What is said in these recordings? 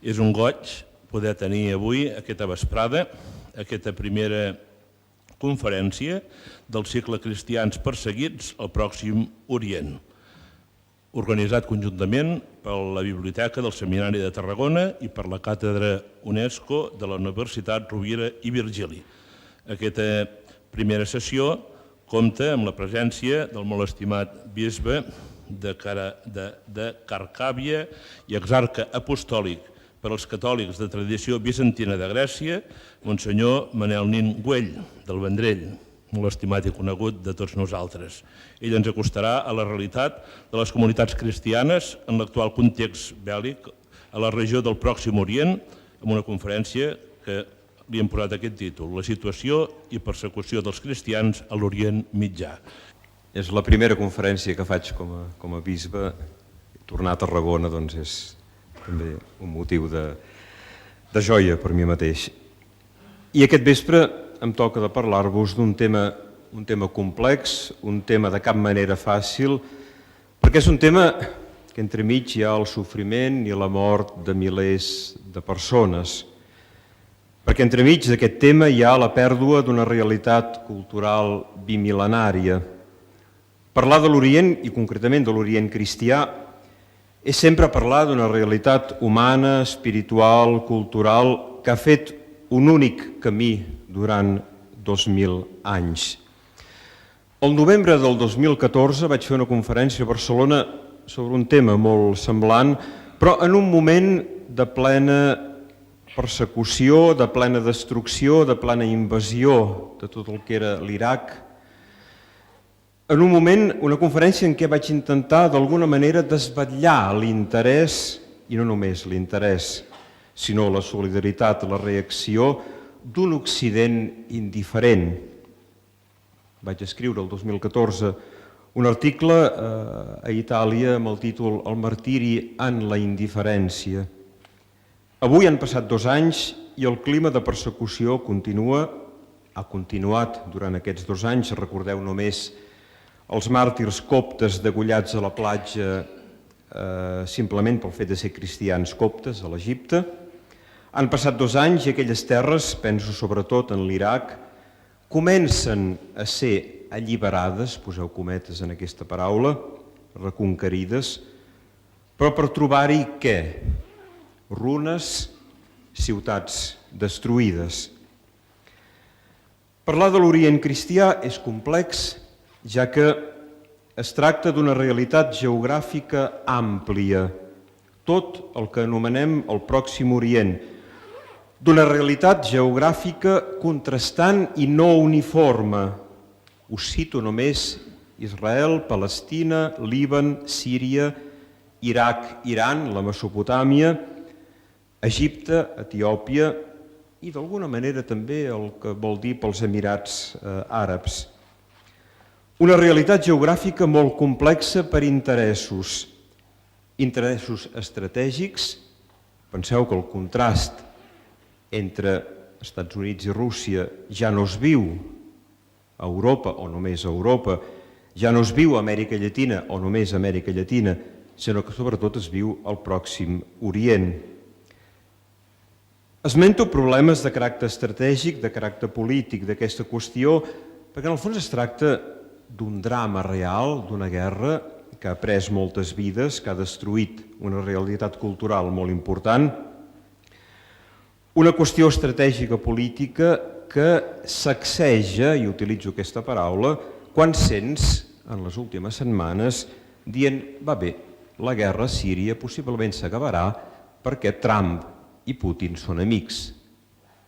És un goig poder tenir avui aquesta vesprada, aquesta primera conferència del cicle Cristians perseguits al Pròxim Orient, organitzat conjuntament per la Biblioteca del Seminari de Tarragona i per la Càtedra UNESCO de la Universitat Rovira i Virgili. Aquesta primera sessió compta amb la presència del molt estimat bisbe de Carcàvia i exarca apostòlic per als catòlics de tradició bizantina de Grècia, Monsenyor Manel Nin Güell, del Vendrell, molt estimat i conegut de tots nosaltres. Ell ens acostarà a la realitat de les comunitats cristianes en l'actual context bèl·lic a la regió del Pròxim Orient, amb una conferència que li hem posat aquest títol, La situació i persecució dels cristians a l'Orient Mitjà. És la primera conferència que faig com a bisbe. Tornar a Tarragona doncs, és també un motiu de joia per mi mateix. I aquest vespre em toca de parlar-vos d'un tema complex, un tema de cap manera fàcil, perquè és un tema que entremig hi ha el sofriment i la mort de milers de persones, perquè entremig d'aquest tema hi ha la pèrdua d'una realitat cultural bimil·lenària. Parlar de l'Orient, i concretament de l'Orient cristià, és sempre parlar d'una realitat humana, espiritual, cultural, que ha fet un únic camí durant 2.000 anys. El novembre del 2014 vaig fer una conferència a Barcelona sobre un tema molt semblant, però en un moment de plena persecució, de plena destrucció, de plena invasió de tot el que era l'Iraq. En un moment, una conferència en què vaig intentar d'alguna manera desvetllar l'interès, i no només l'interès, sinó la solidaritat, la reacció d'un Occident indiferent. Vaig escriure el 2014 un article a Itàlia amb el títol El martiri en la indiferència. Avui han passat 2 anys i el clima de persecució ha continuat durant aquests 2 anys. Recordeu només els màrtirs coptes degollats a la platja simplement pel fet de ser cristians coptes a l'Egipte. Han passat 2 anys i aquelles terres, penso sobretot en l'Iraq, comencen a ser alliberades, poseu cometes en aquesta paraula, reconquerides, però per trobar-hi què? Runes, ciutats destruïdes. Parlar de l'Orient cristià és complex, ja que es tracta d'una realitat geogràfica àmplia, tot el que anomenem el Pròxim Orient, d'una realitat geogràfica contrastant i no uniforme. Us cito només Israel, Palestina, Líban, Síria, Iraq, Iran, la Mesopotàmia, Egipte, Etiòpia i d'alguna manera també el que vol dir pels Emirats Àrabs. Una realitat geogràfica molt complexa per interessos estratègics. Penseu que el contrast entre Estats Units i Rússia ja no es viu a Europa o només a Europa, ja no es viu a Amèrica Llatina o només a Amèrica Llatina, sinó que sobretot es viu al Pròxim Orient. Esmento problemes de caràcter estratègic, de caràcter polític d'aquesta qüestió, perquè en el fons es tracta d'un drama real, d'una guerra que ha pres moltes vides, que ha destruït una realitat cultural molt important, una qüestió estratègica política que sacseja, i utilitzo aquesta paraula, quan sents en les últimes setmanes dient, va bé, la guerra a Síria possiblement s'acabarà perquè Trump i Putin són amics.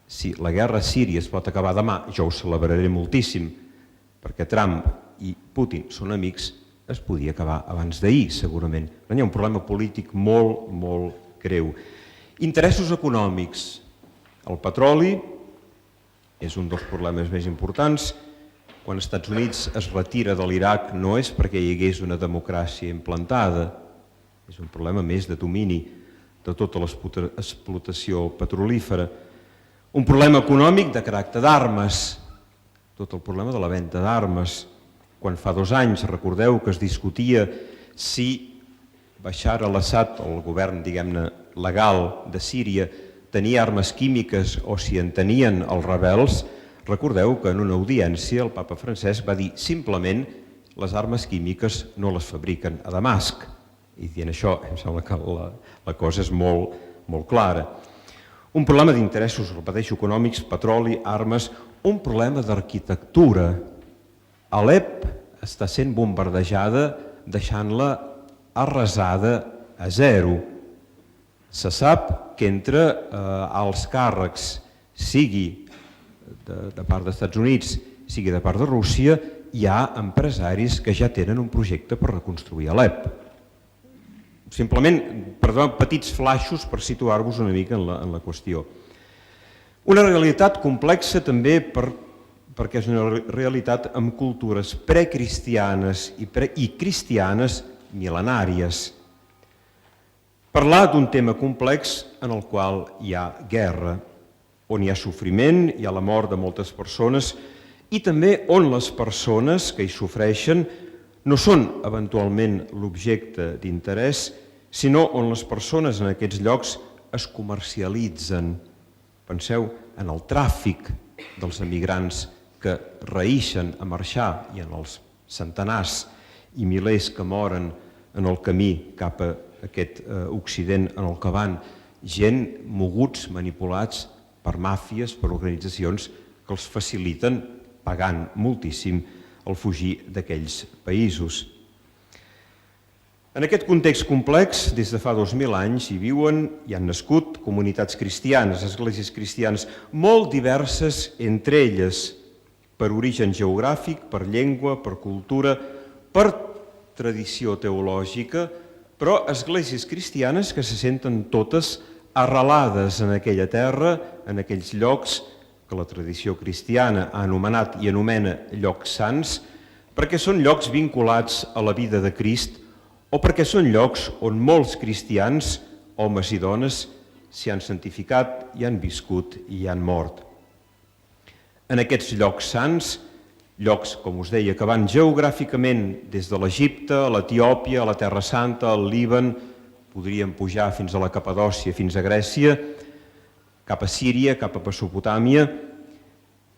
Si la guerra a Síria es pot acabar demà, jo ho celebraré moltíssim, perquè Trump i Putin són amics, es podia acabar abans d'ahir, segurament. Hi ha un problema polític molt, molt greu. Interessos econòmics. El petroli és un dels problemes més importants. Quan els Estats Units es retira de l'Iraq no és perquè hi hagués una democràcia implantada, és un problema més de domini de tota l'explotació petrolífera. Un problema econòmic de caràcter d'armes, tot el problema de la venda d'armes. Quan fa 2 anys, recordeu que es discutia si Bashar al-Assad, el govern, diguem-ne, legal de Síria, tenia armes químiques o si en tenien els rebels, recordeu que en una audiència el papa Francesc va dir simplement les armes químiques no les fabriquen a Damasc. I dient això, em sembla que la cosa és molt, molt clara. Un problema d'interessos, repeteixo, econòmics, petroli, armes, un problema d'arquitectura. Alep està sent bombardejada deixant-la arrasada a zero. Se sap que entre alts càrrecs, sigui de part dels Estats Units, sigui de part de Rússia, hi ha empresaris que ja tenen un projecte per reconstruir Alep. Simplement, petits flaixos per situar-vos una mica en la qüestió. Una realitat complexa també perquè és una realitat amb cultures precristianes i cristianes mil·lenàries. Parlar d'un tema complex en el qual hi ha guerra, on hi ha sofriment, hi ha la mort de moltes persones i també on les persones que hi sofreixen no són eventualment l'objecte d'interès, sinó on les persones en aquests llocs es comercialitzen. Penseu en el tràfic dels emigrants que reïxen a marxar i en els centenars i milers que moren en el camí cap a aquest Occident en el que van, gent moguts, manipulats per màfies, per organitzacions que els faciliten pagant moltíssim el fugir d'aquells països. En aquest context complex, des de fa 2000 anys hi viuen, hi han nascut comunitats cristianes, esglésies cristianes, molt diverses entre elles, per origen geogràfic, per llengua, per cultura, per tradició teològica, però esglésies cristianes que se senten totes arrelades en aquella terra, en aquells llocs que la tradició cristiana ha anomenat i anomena llocs sants, perquè són llocs vinculats a la vida de Crist o perquè són llocs on molts cristians, homes i dones, s'hi han santificat, hi han viscut i hi han mort. En aquests llocs sants, llocs, com us deia, que van geogràficament des de l'Egipte, a l'Etiòpia, a la Terra Santa, al Líban, podríem pujar fins a la Capadòcia, fins a Grècia, cap a Síria, cap a Mesopotàmia,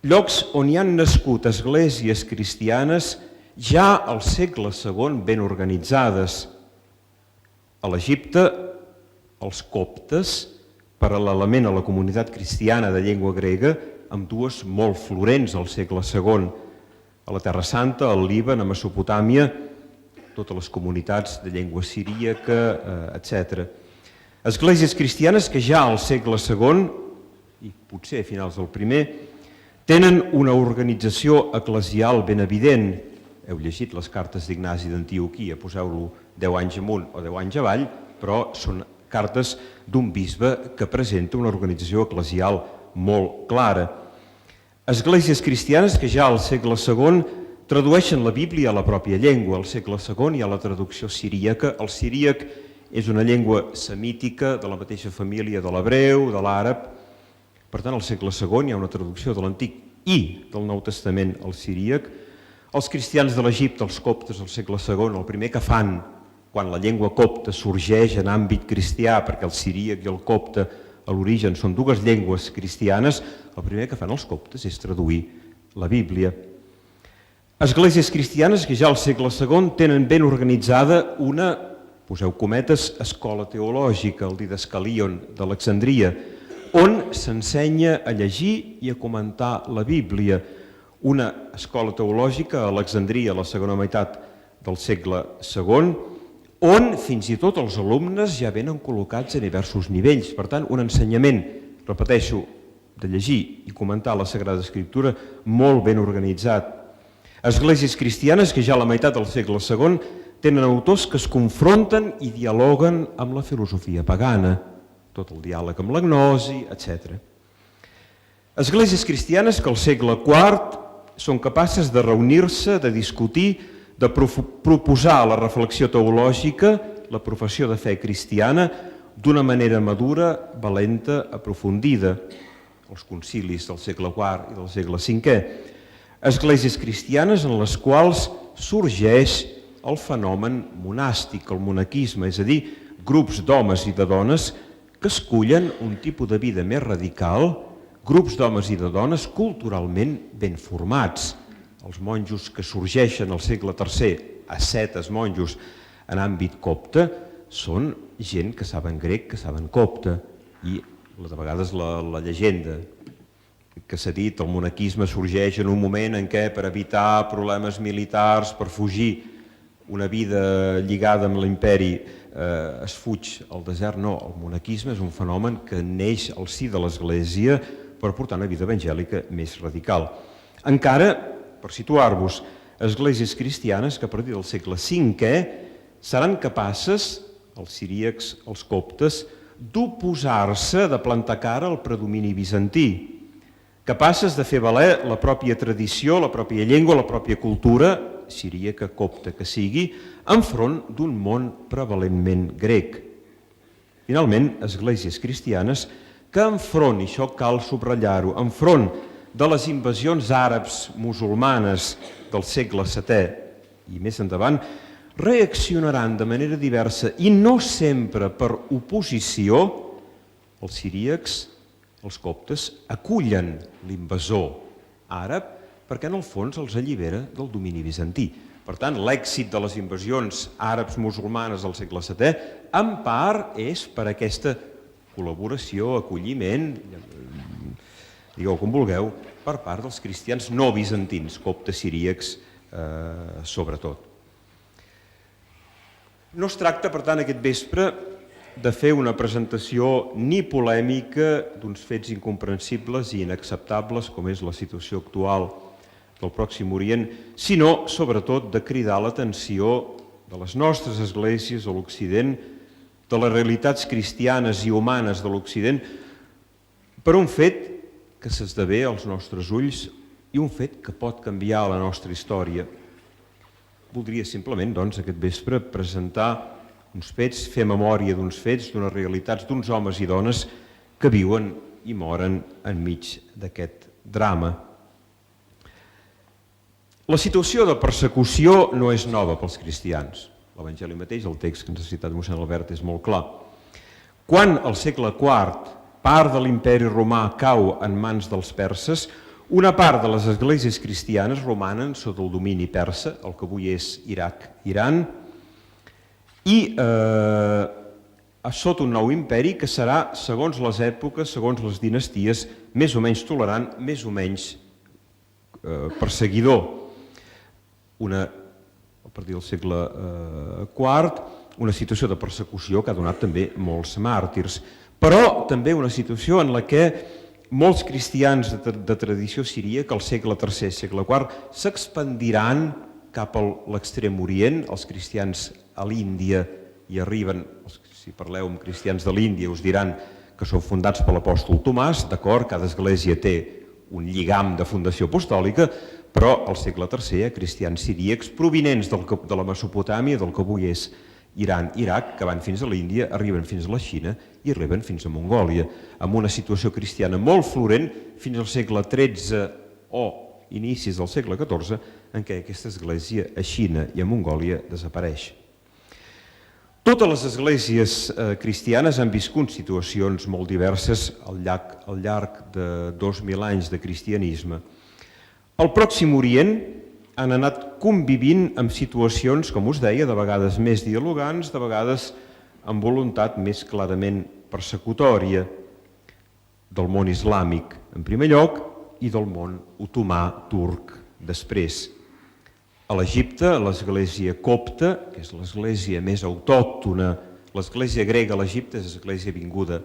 llocs on hi han nascut esglésies cristianes ja al segle II ben organitzades. A l'Egipte, els coptes, paral·lelament a la comunitat cristiana de llengua grega, amb dues molt florents al segle II. A la Terra Santa, al Líban, a Mesopotàmia, totes les comunitats de llengua siríaca, etc. Esglésies cristianes que ja al segle II, i potser a finals del primer, tenen una organització eclesial ben evident. Heu llegit les cartes d'Ignasi d'Antioquia, poseu-lo 10 anys amunt o 10 anys avall, però són cartes d'un bisbe que presenta una organització eclesial molt clara. Esglésies cristianes que ja al segle II tradueixen la Bíblia a la pròpia llengua. Al segle II hi ha la traducció siríaca. El siríac és una llengua semítica de la mateixa família de l'hebreu, de l'àrab. Per tant, al segle II hi ha una traducció de l'Antic i del Nou Testament al siríac. Els cristians de l'Egipte, els coptes al segle II, el primer que fan quan la llengua copta sorgeix en àmbit cristià, perquè el siríac i el copte a l'origen són dues llengües cristianes, el primer que fan els coptes és traduir la Bíblia. Esglésies cristianes que ja al segle II tenen ben organitzada una, poseu cometes, escola teològica, el Didascalion d'Alexandria, on s'ensenya a llegir i a comentar la Bíblia. Una escola teològica a Alexandria a la segona meitat del segle II, on fins i tot els alumnes ja venen col·locats a diversos nivells. Per tant, un ensenyament, repeteixo, de llegir i comentar la Sagrada Escriptura molt ben organitzat. Esglésies cristianes que ja a la meitat del segle II tenen autors que es confronten i dialoguen amb la filosofia pagana, tot el diàleg amb la gnosi, etc. Esglésies cristianes que al segle IV són capaces de reunir-se, de discutir, de proposar la reflexió teològica, la professió de fe cristiana, d'una manera madura, valenta, aprofundida. Els concilis del segle IV i del segle V. Esglésies cristianes en les quals sorgeix el fenomen monàstic, el monaquisme, és a dir, grups d'homes i de dones que escullen un tipus de vida més radical, grups d'homes i de dones culturalment ben formats. Els monjos que sorgeixen al segle III, ascetes monjos en àmbit copte, són gent que saben grec, que saben copte, i de vegades la llegenda que s'ha dit, el monaquisme sorgeix en un moment en què per evitar problemes militars, per fugir una vida lligada amb l'imperi, es fuig al desert. No, el monaquisme és un fenomen que neix al si de l'Església per portar una vida evangèlica més radical. Encara, per situar-vos, esglésies cristianes que a partir del segle V seran capaces, els siríacs, els coptes, d'oposar-se, de plantar cara al predomini bizantí, capaces de fer valer la pròpia tradició, la pròpia llengua, la pròpia cultura, siríaca, copta que sigui, enfront d'un món prevalentment grec. Finalment, esglésies cristianes que enfront, i això cal subratllar-ho, enfront de les invasions àrabs musulmanes del segle VII i més endavant, reaccionaran de manera diversa i no sempre per oposició. Els siríacs, els coptes, acullen l'invasor àrab perquè en el fons els allibera del domini bizantí. Per tant, l'èxit de les invasions àrabs musulmanes del segle VII en part és per aquesta col·laboració, acolliment, digueu com vulgueu, per part dels cristians no bizantins, coptes, siríacs, sobretot. No es tracta, per tant, aquest vespre de fer una presentació ni polèmica d'uns fets incomprensibles i inacceptables com és la situació actual del Pròxim Orient, sinó, sobretot, de cridar l'atenció de les nostres esglésies a l'Occident, de les realitats cristianes i humanes de l'Occident, per un fet que s'esdevé als nostres ulls i un fet que pot canviar la nostra història. Voldria simplement, doncs, aquest vespre presentar uns fets, fer memòria d'uns fets, d'unes realitats, d'uns homes i dones que viuen i moren enmig d'aquest drama. La situació de persecució no és nova pels cristians. L'Evangeli mateix, el text que ens ha citat mossèn Albert, és molt clar. Quan al segle IV part de l'imperi romà cau en mans dels perses, una part de les esglésies cristianes romanen sota el domini persa, el que avui és Iraq, Iran, i sota un nou imperi que serà, segons les èpoques, segons les dinasties, més o menys tolerant, més o menys perseguidor. A partir del segle IV, una situació de persecució que ha donat també molts màrtirs, però també una situació en la que molts cristians de tradició siríaca al segle III, segle IV, s'expandiran cap a l'extrem orient. Els cristians a l'Índia hi arriben, si parleu amb cristians de l'Índia us diran que són fundats per l'apòstol Tomàs, d'acord, cada església té un lligam de fundació apostòlica, però al segle III cristians siríacs provinents de la Mesopotàmia, del que avui és Iran, Iraq, que van fins a l'Índia, arriben fins a la Xina i arriben fins a Mongòlia, amb una situació cristiana molt florent fins al segle XIII o inicis del segle XIV, en què aquesta església a Xina i a Mongòlia desapareix. Totes les esglésies cristianes han viscut situacions molt diverses al llarg de 2.000 anys de cristianisme. Al Pròxim Orient han anat convivint amb situacions, com us deia, de vegades més dialogants, de vegades amb voluntat més clarament persecutòria del món islàmic, en primer lloc, i del món otomà turc després. A l'Egipte, l'església copta, que és l'església més autòctona, l'església grega a l'Egipte és l'església vinguda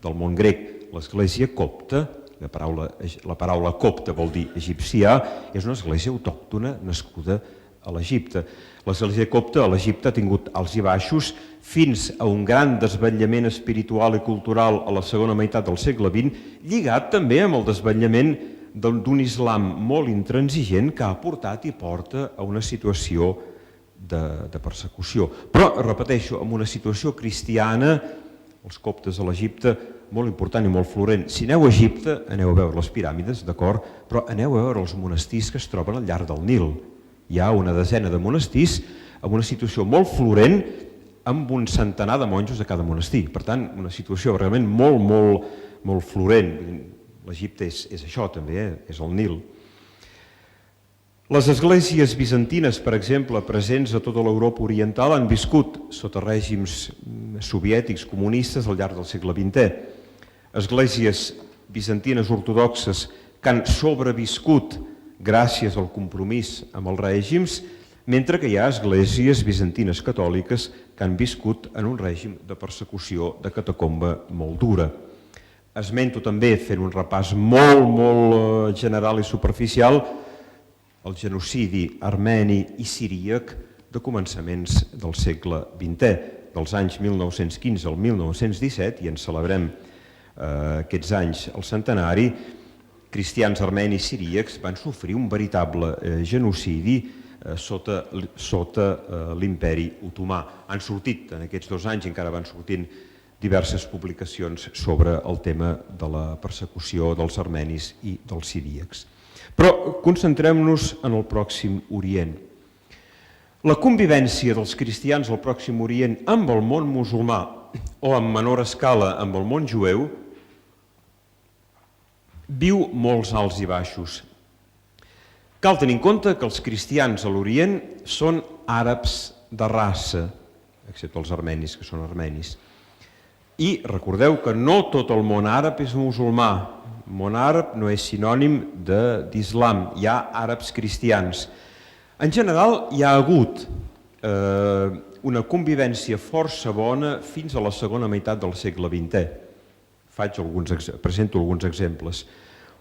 del món grec, l'església copta, la paraula copta vol dir egipcià, és una església autòctona nascuda a l'Egipte. L'església copta a l'Egipte ha tingut alts i baixos fins a un gran desvetllament espiritual i cultural a la segona meitat del segle XX, lligat també amb el desvetllament d'un islam molt intransigent que ha portat i porta a una situació de persecució. Però, repeteixo, en una situació cristiana, els coptes a l'Egipte, molt important i molt florent. Si aneu a Egipte, aneu a veure les piràmides, d'acord, però aneu a veure els monestirs que es troben al llarg del Nil. Hi ha una desena de monestirs amb una situació molt florent, amb un centenar de monjos a cada monestir. Per tant, una situació realment molt florent. L'Egipte és això també, és el Nil. Les esglésies bizantines, per exemple, presents a tota l'Europa oriental, han viscut sota règims soviètics comunistes al llarg del segle XX. Esglésies bizantines ortodoxes que han sobreviscut gràcies al compromís amb els règims, mentre que hi ha esglésies bizantines catòliques que han viscut en un règim de persecució de catacomba molt dura. Esmento també, fent un repàs molt general i superficial, el genocidi armeni i siríac de començaments del segle XX, dels anys 1915 al 1917, i en celebrem aquests anys el centenari. Cristians armenis i siríacs van sofrir un veritable genocidi sota l'imperi otomà. Han sortit en aquests 2 anys, encara van sortint diverses publicacions sobre el tema de la persecució dels armenis i dels siríacs. Però concentrem-nos en el Pròxim Orient. La convivència dels cristians al Pròxim Orient amb el món musulmà o en menor escala amb el món jueu viu molts alts i baixos. Cal tenir en compte que els cristians a l'Orient són àrabs de raça, excepte els armenis, que són armenis. I recordeu que no tot el món àrab és musulmà. El món àrab no és sinònim d'islam, hi ha àrabs cristians. En general hi ha hagut una convivència força bona fins a la segona meitat del segle XX. Presento alguns exemples.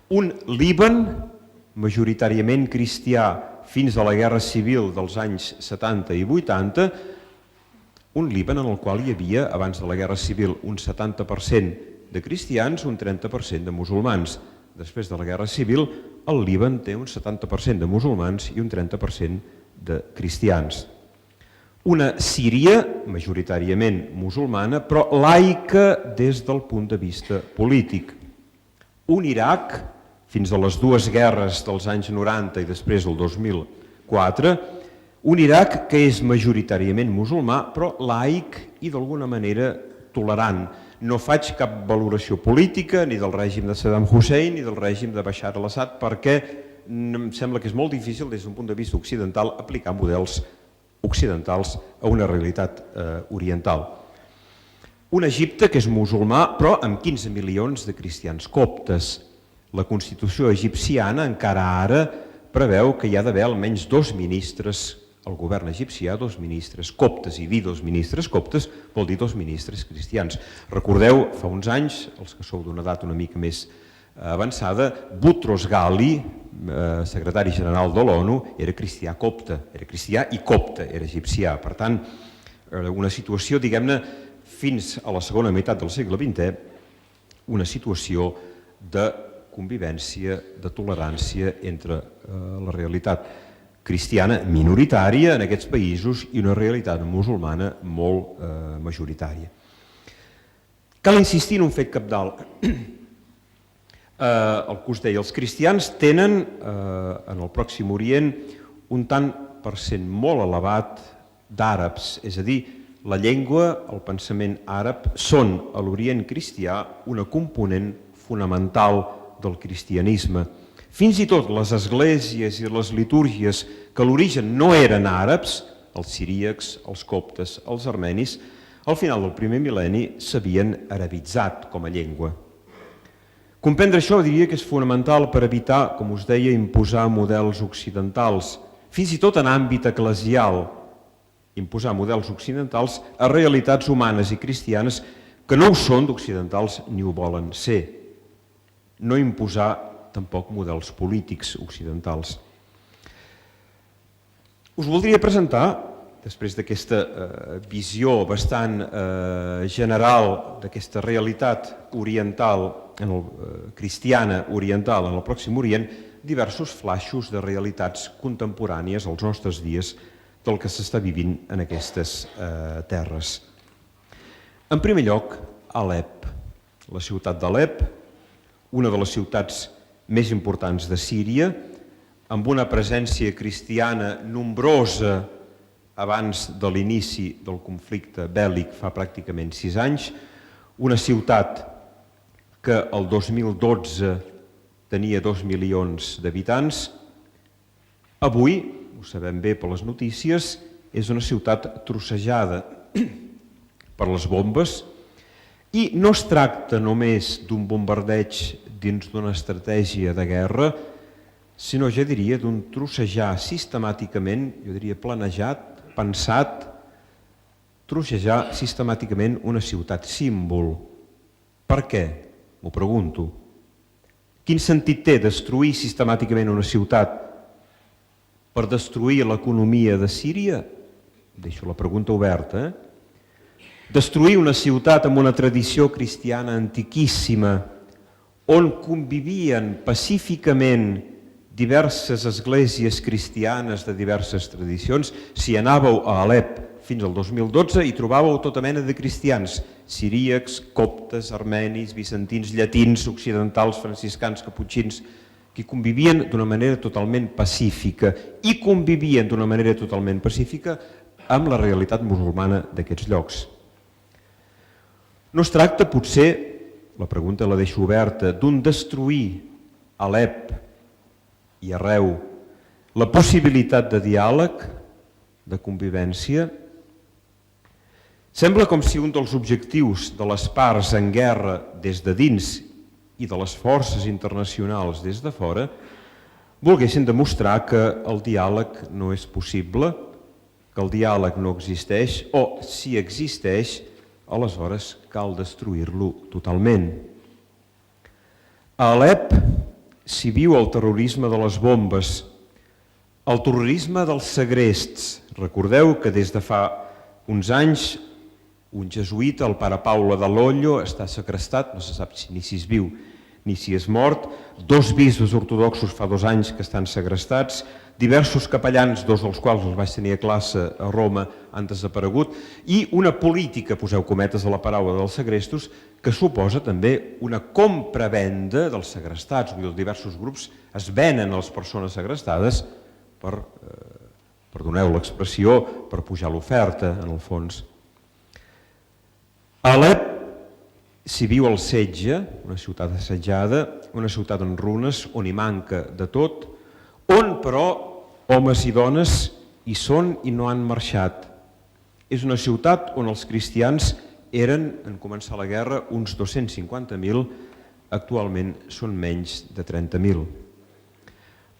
Un Líban, majoritàriament cristià fins a la Guerra Civil dels anys 70 i 80, un Líban en el qual hi havia, abans de la Guerra Civil, un 70% de cristians, un 30% de musulmans. Després de la Guerra Civil, el Líban té un 70% de musulmans i un 30% de cristians. Una Síria, majoritàriament musulmana, però laica des del punt de vista polític. Un Iraq, fins a les 2 guerres dels anys 90 i després del 2004, un Iraq que és majoritàriament musulmà, però laic i d'alguna manera tolerant. No faig cap valoració política ni del règim de Saddam Hussein ni del règim de Bashar al-Assad perquè em sembla que és molt difícil des d'un punt de vista occidental aplicar models occidentals a una realitat oriental. Un Egipte que és musulmà però amb 15 milions de cristians coptes. La Constitució egipciana encara ara preveu que hi ha d'haver almenys 2 ministres, el govern egipcià, 2 ministres coptes, i dir 2 ministres coptes vol dir 2 ministres cristians. Recordeu, fa uns anys, els que sou d'una edat una mica més avançada, Boutros Ghali, secretari general de l'ONU, era cristià copte, era cristià i copte, era egipcià. Per tant, una situació, diguem-ne, fins a la segona meitat del segle XX, una situació de convivència, de tolerància entre la realitat cristiana minoritària en aquests països i una realitat musulmana molt majoritària. Cal insistir en un fet cabdal. El que us deia, els cristians tenen en el Pròxim Orient un tant per cent molt elevat d'àrabs, és a dir, la llengua, el pensament àrab són a l'Orient cristià una component fonamental del cristianisme. Fins i tot les esglésies i les litúrgies que a l'origen no eren àrabs, els siríacs, els coptes, els armenis, al final del primer mil·lenni s'havien arabitzat com a llengua. Comprendre això diria que és fonamental per evitar, com us deia, imposar models occidentals, fins i tot en àmbit eclesial, imposar models occidentals a realitats humanes i cristianes que no ho són d'occidentals ni ho volen ser. No imposar tampoc models polítics occidentals. Us voldria presentar, després d'aquesta visió bastant general d'aquesta realitat oriental, cristiana oriental en el Pròxim Orient, diversos flaixos de realitats contemporànies als nostres dies del que s'està vivint en aquestes terres. En primer lloc, Alep, la ciutat d'Alep, una de les ciutats més importants de Síria, amb una presència cristiana nombrosa abans de l'inici del conflicte bèl·lic fa pràcticament 6 anys, una ciutat que el 2012 tenia 2 milions d'habitants, avui, ho sabem bé per les notícies, és una ciutat trossejada per les bombes i no es tracta només d'un bombardeig dins d'una estratègia de guerra, sinó, jo diria, d'un trossejar sistemàticament, jo diria planejat, pensat, trossejar sistemàticament una ciutat símbol. Per què? M'ho pregunto. Quin sentit té destruir sistemàticament una ciutat per destruir l'economia de Síria? Deixo la pregunta oberta. Destruir una ciutat amb una tradició cristiana antiquíssima, on convivien pacíficament diverses esglésies cristianes de diverses tradicions. Si anàveu a Alep fins al 2012 hi trobàveu tota mena de cristians, siríacs, coptes, armenis, bizantins, llatins, occidentals, franciscans, caputxins, que convivien d'una manera totalment pacífica i convivien d'una manera totalment pacífica amb la realitat musulmana d'aquests llocs. No es tracta, potser, la pregunta la deixo oberta, d'un destruir a Alep i arreu la possibilitat de diàleg, de convivència. Sembla com si un dels objectius de les parts en guerra des de dins i de les forces internacionals des de fora volguessin demostrar que el diàleg no és possible, que el diàleg no existeix, o si existeix, aleshores cal destruir-lo totalment. A Alep s'hi viu el terrorisme de les bombes, el terrorisme dels segrests. Recordeu que des de fa uns anys un jesuïta, el pare Paula de Lollo, està segrestat, no se sap ni si és viu ni si és mort, 2 bisbes ortodoxos fa 2 anys que estan segrestats, diversos capellans, 2 dels quals els vaig tenir a classe a Roma, han desaparegut, i una política, poseu cometes a la paraula dels segrestos, que suposa també una compra-venda dels segrestats. Els diversos grups es venen a les persones segrestades per, perdoneu l'expressió, per pujar l'oferta, en el fons. A Alep s'hi viu el setge, una ciutat assetjada, una ciutat en runes, on hi manca de tot, on però homes i dones hi són i no han marxat. És una ciutat on els cristians eren, en començar la guerra, uns 250.000, actualment són menys de 30.000.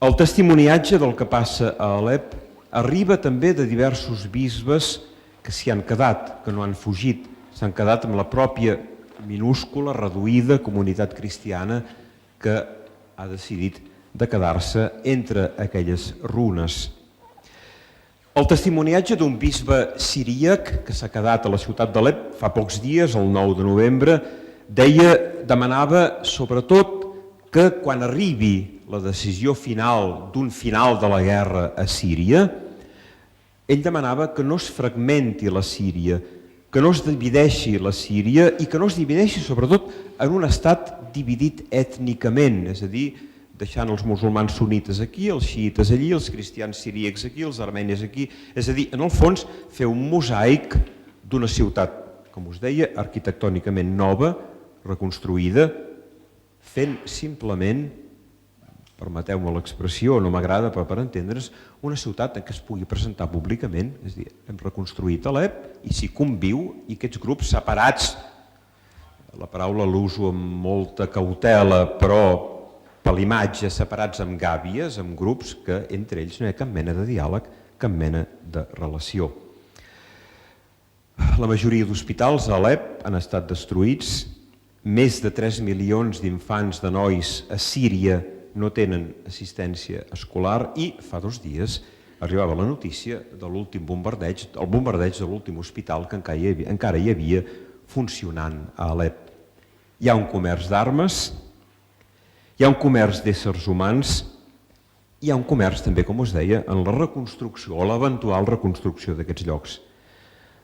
El testimoniatge del que passa a Alep arriba també de diversos bisbes que s'hi han quedat, que no han fugit, s'han quedat amb la pròpia minúscula, reduïda comunitat cristiana que ha decidit de quedar-se entre aquelles runes. El testimoniatge d'un bisbe siríac que s'ha quedat a la ciutat d'Alep fa pocs dies, el 9 de novembre, demanava sobretot que quan arribi la decisió final d'un final de la guerra a Síria, ell demanava que no es fragmenti la Síria, que no es divideixi la Síria i que no es divideixi sobretot en un estat dividit ètnicament, és a dir, deixant els musulmans sunnites aquí, els xiites allí, els cristians siríacs aquí, els armenis aquí, és a dir, en el fons fer un mosaic d'una ciutat, com us deia, arquitectònicament nova, reconstruïda, fent simplement, permeteu-me l'expressió, no m'agrada però per entendre's, una ciutat en què es pugui presentar públicament, és a dir, hem reconstruït Alep i s'hi conviu i aquests grups separats, la paraula l'uso amb molta cautela, però per l'imatge, separats amb gàbies, amb grups que entre ells no hi ha cap mena de diàleg, cap mena de relació. La majoria d'hospitals a Alep han estat destruïts, més de 3 milions d'infants, de nois a Síria no tenen assistència escolar i fa 2 dies arribava la notícia de l'últim bombardeig, el bombardeig de l'últim hospital que encara hi havia funcionant a Alep. Hi ha un comerç d'armes, hi ha un comerç d'éssers humans, hi ha un comerç també, com us deia, en la reconstrucció o l'eventual reconstrucció d'aquests llocs.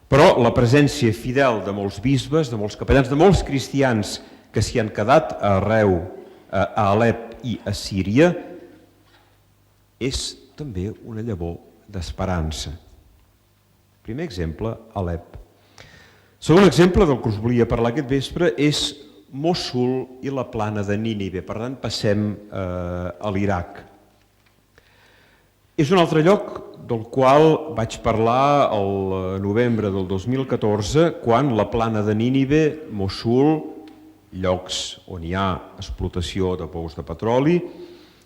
Però la presència fidel de molts bisbes, de molts capellans, de molts cristians que s'hi han quedat arreu a Alep i a Síria és també una llavor d'esperança. Primer exemple, Alep. Segon exemple del que us volia parlar aquest vespre és Mossul i la plana de Nínive. Per tant, passem a l'Iraq. És un altre lloc del qual vaig parlar el novembre del 2014, quan la plana de Nínive, Mossul, llocs on hi ha explotació de pous de petroli,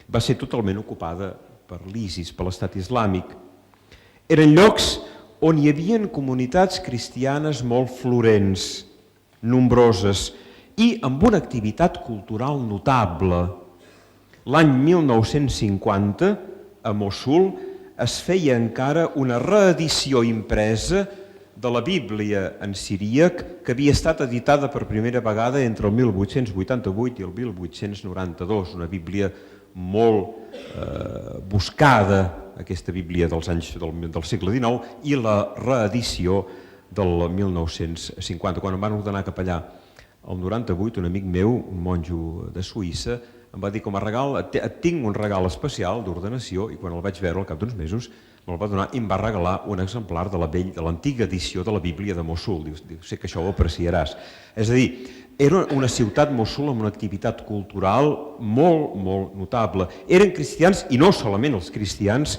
va ser totalment ocupada per l'ISIS, per l'estat islàmic. Eren llocs on hi havia comunitats cristianes molt florents, nombroses, i amb una activitat cultural notable. L'any 1950, a Mossul, es feia encara una reedició impresa de la Bíblia en siríac que havia estat editada per primera vegada entre el 1888 i el 1892, una Bíblia molt buscada, aquesta Bíblia dels anys del segle XIX, i la reedició del 1950. Quan em van ordenar capellà el 98, un amic meu, un monjo de Suïssa, em va dir com a regal, et tinc un regal especial d'ordenació, i quan el vaig veure al cap d'uns mesos me'l va donar i em va regalar un exemplar de l'antiga edició de la Bíblia de Mossul. Diu, sé que això ho apreciaràs. És a dir, era una ciutat, Mossul, amb una activitat cultural molt, molt notable. Eren cristians, i no solament els cristians,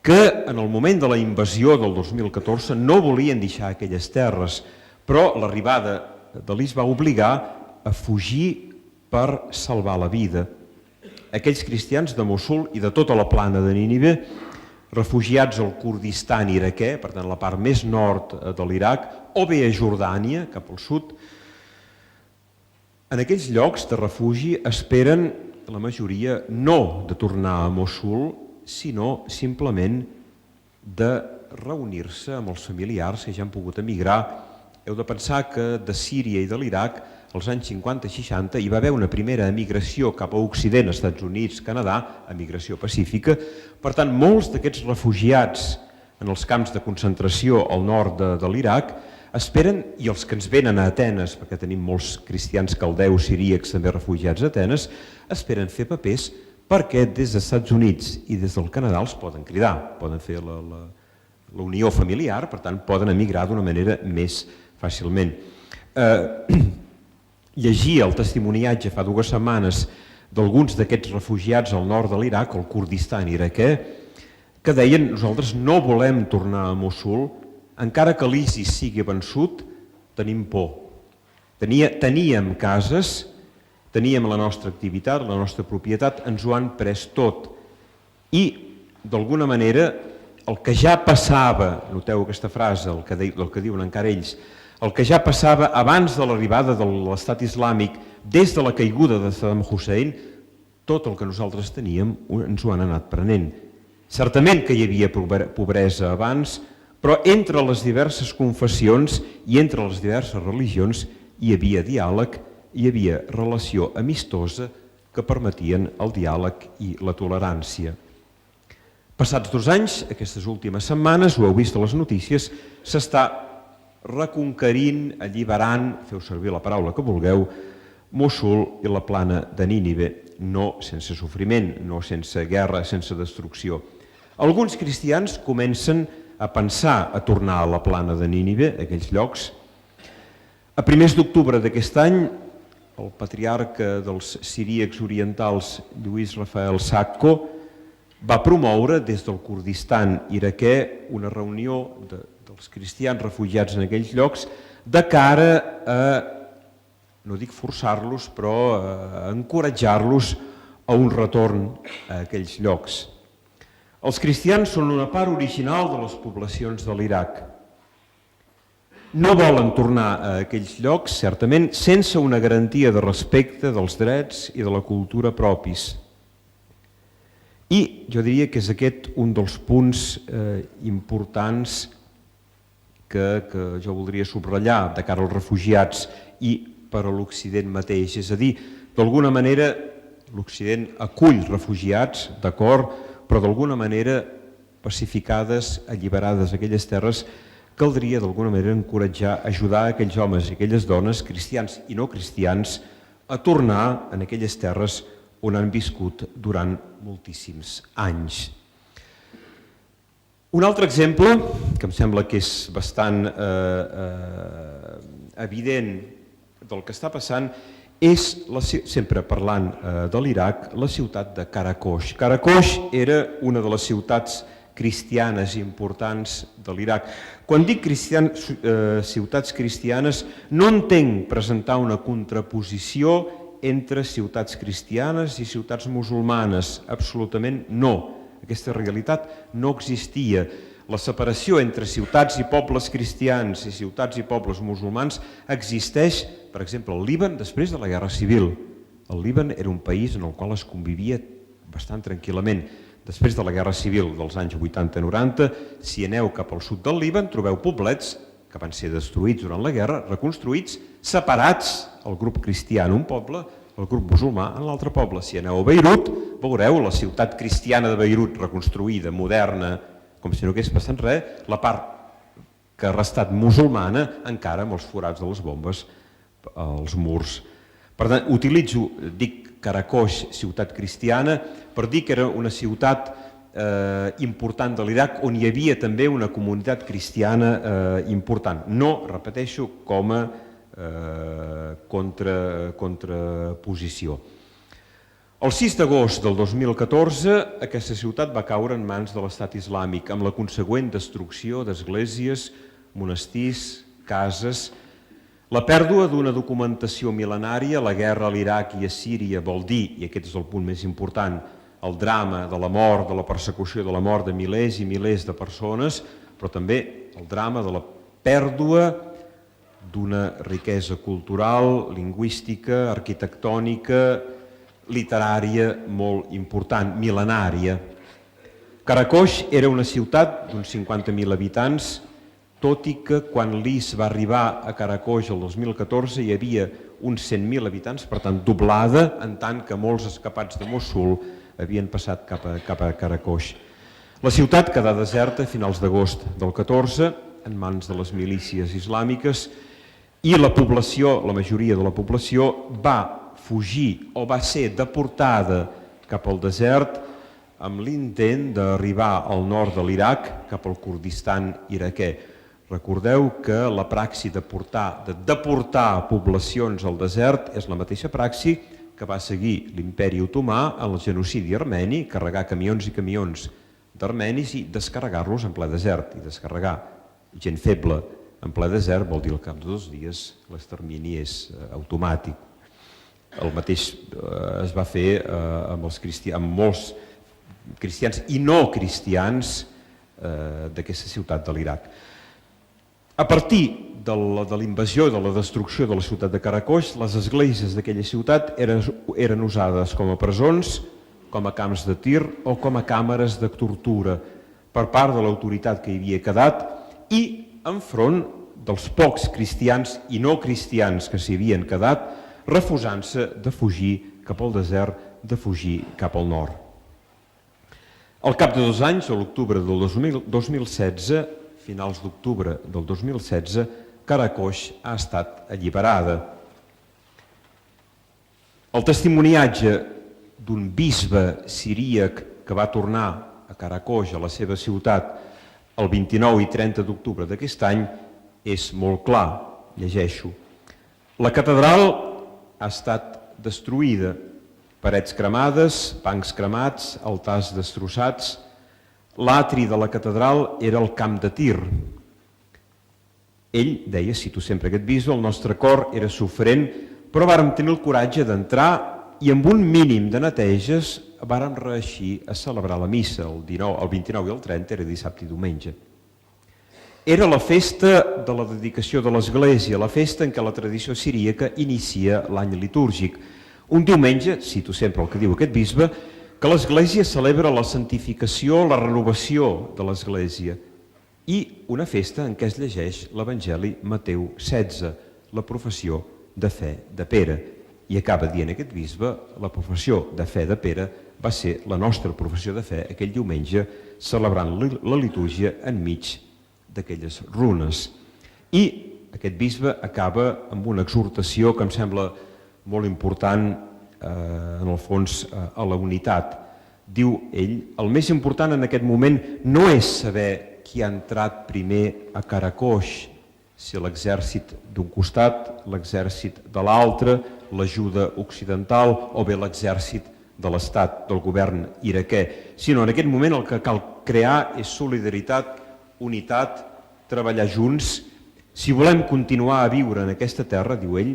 que en el moment de la invasió del 2014 no volien deixar aquelles terres, però l'arribada de l'IS va obligar a fugir per salvar la vida. Aquells cristians de Mossul i de tota la plana de Nínive, refugiats al Kurdistan iraquè, per tant la part més nord de l'Iraq, o bé a Jordània, cap al sud, en aquells llocs de refugi esperen, la majoria, no de tornar a Mossul, sinó simplement de reunir-se amb els familiars que ja han pogut emigrar. Heu de pensar que de Síria i de l'Iraq, als anys 50 i 60, hi va haver una primera emigració cap a Occident, Estats Units, Canadà, emigració pacífica. Per tant, molts d'aquests refugiats en els camps de concentració al nord de l'Iraq esperen, i els que ens venen a Atenes, perquè tenim molts cristians caldeus, siríacs, també refugiats a Atenes, esperen fer papers perquè des dels Estats Units i des del Canadà els poden cridar, poden fer la unió familiar, per tant, poden emigrar d'una manera més fàcilment. Llegia el testimoniatge fa 2 setmanes d'alguns d'aquests refugiats al nord de l'Iraq, al Kurdistan iraquè, que deien: nosaltres no volem tornar a Mossul, encara que l'ISIS sigui vençut, tenim por. Teníem cases, teníem la nostra activitat, la nostra propietat, ens ho han pres tot. I, d'alguna manera, el que ja passava, noteu aquesta frase, el que diuen encara ells, el que ja passava abans de l'arribada de l'estat islàmic, des de la caiguda de Saddam Hussein, tot el que nosaltres teníem ens ho han anat prenent. Certament que hi havia pobresa abans, però entre les diverses confessions i entre les diverses religions hi havia diàleg, hi havia relació amistosa que permetien el diàleg i la tolerància. Passats 2 anys, aquestes últimes setmanes, ho heu vist a les notícies, s'està reconquerint, alliberant, feu servir la paraula que vulgueu, Mossul i la plana de Nínive, no sense sofriment, no sense guerra, sense destrucció. Alguns cristians comencen a pensar a tornar a la plana de Nínive, a aquells llocs. A primers d'octubre d'aquest any, el patriarca dels siríacs orientals, Lluís Rafael Sacco, va promoure des del Kurdistan iraquè una reunió dels cristians refugiats en aquells llocs de cara a, no dic forçar-los, però a encoratjar-los a un retorn a aquells llocs. Els cristians són una part original de les poblacions de l'Iraq. No volen tornar a aquells llocs, certament, sense una garantia de respecte dels drets i de la cultura propis. I jo diria que és aquest un dels punts importants que jo voldria subratllar de cara als refugiats i per a l'Occident mateix. És a dir, d'alguna manera l'Occident acull refugiats, d'acord, però d'alguna manera pacificades, alliberades aquelles terres, caldria d'alguna manera encoratjar, ajudar aquells homes i aquelles dones, cristians i no cristians, a tornar en aquelles terres on han viscut durant moltíssims anys. Un altre exemple que em sembla que és bastant evident del que està passant és, sempre parlant de l'Iraq, la ciutat de Karakosh. Karakosh era una de les ciutats cristianes importants de l'Iraq. Quan dic ciutats cristianes, no entenc presentar una contraposició entre ciutats cristianes i ciutats musulmanes. Absolutament no. Aquesta realitat no existia. La separació entre ciutats i pobles cristians i ciutats i pobles musulmans existeix, per exemple, al Líban després de la Guerra Civil. El Líban era un país en el qual es convivia bastant tranquil·lament. Després de la Guerra Civil dels anys 80-90, si aneu cap al sud del Líban, trobeu poblets que van ser destruïts durant la guerra, reconstruïts, separats, el grup cristià en un poble, el grup musulmà en l'altre poble. Si aneu a Beirut, veureu la ciutat cristiana de Beirut reconstruïda, moderna, com si no hagués passat res, la part que ha restat musulmana encara amb els forats de les bombes als murs. Per tant, dic Karakosh, ciutat cristiana, per dir que era una ciutat important de l'Iraq on hi havia també una comunitat cristiana important. No, repeteixo, com a contraposició. El 6 d'agost del 2014 aquesta ciutat va caure en mans de l'Estat Islàmic amb la consegüent destrucció d'esglésies, monestirs, cases. La pèrdua d'una documentació mil·lenària, la guerra a l'Iraq i a Síria vol dir, i aquest és el punt més important, el drama de la mort, de la persecució de la mort de milers i milers de persones, però també el drama de la pèrdua d'una riquesa cultural, lingüística, arquitectònica, literària molt important, mil·lenària. Karakosh era una ciutat d'uns 50.000 habitants, tot i que quan l'IS va arribar a Karakosh el 2014 hi havia uns 100.000 habitants, per tant doblada, en tant que molts escapats de Mossul havien passat cap a Karakosh. La ciutat quedà deserta a finals d'agost del 14 en mans de les milícies islàmiques i la població, la majoria de la població, va fugir o va ser deportada cap al desert amb l'intent d'arribar al nord de l'Iraq, cap al Kurdistan iraquè. Recordeu que la praxi de deportar poblacions al desert és la mateixa praxi que va seguir l'imperi otomà en el genocidi armeni, carregar camions i camions d'armenis i descarregar-los en ple desert. I descarregar gent feble en ple desert vol dir al cap de 2 dies l'extermini és automàtic. El mateix es va fer amb molts cristians i no cristians d'aquesta ciutat de l'Iraq. A partir de la invasió, de la destrucció de la ciutat de Karakosh, les esglésies d'aquella ciutat eren usades com a presons, com a camps de tir o com a càmeres de tortura per part de l'autoritat que hi havia quedat i enfront dels pocs cristians i no cristians que s'hi havien quedat, refusant-se de fugir cap al desert, de fugir cap al nord. Al cap de 2 anys, a l'octubre del 2016, finals d'octubre del 2016, Karakosh ha estat alliberada. El testimoniatge d'un bisbe siríac que va tornar a Karakosh, a la seva ciutat, el 29 i 30 d'octubre d'aquest any, és molt clar. Llegeixo. La catedral ha estat destruïda, parets cremades, bancs cremats, altars destrossats. L'atri de la catedral era el camp de tir. Ell deia, cito sempre aquest bisbe, el nostre cor era sofrent, però vàrem tenir el coratge d'entrar i amb un mínim de neteges vàrem reeixir a celebrar la missa. El 29 i el 30 era dissabte i diumenge. Era la festa de la dedicació de l'Església, la festa en què la tradició siríaca inicia l'any litúrgic. Un diumenge, cito sempre el que diu aquest bisbe, que l'Església celebra la santificació, la renovació de l'Església i una festa en què es llegeix l'Evangeli Mateu 16, la professió de fe de Pere. I acaba dient aquest bisbe, la professió de fe de Pere va ser la nostra professió de fe aquell diumenge celebrant la litúrgia enmig d'aquelles runes. I aquest bisbe acaba amb una exhortació que em sembla molt important, en el fons, a la unitat. Diu ell, el més important en aquest moment no és saber qui ha entrat primer a Karakosh, si l'exèrcit d'un costat, l'exèrcit de l'altre, l'ajuda occidental o bé l'exèrcit de l'estat, del govern iraquè, sinó en aquest moment el que cal crear és solidaritat, unitat, treballar junts. Si volem continuar a viure en aquesta terra, diu ell,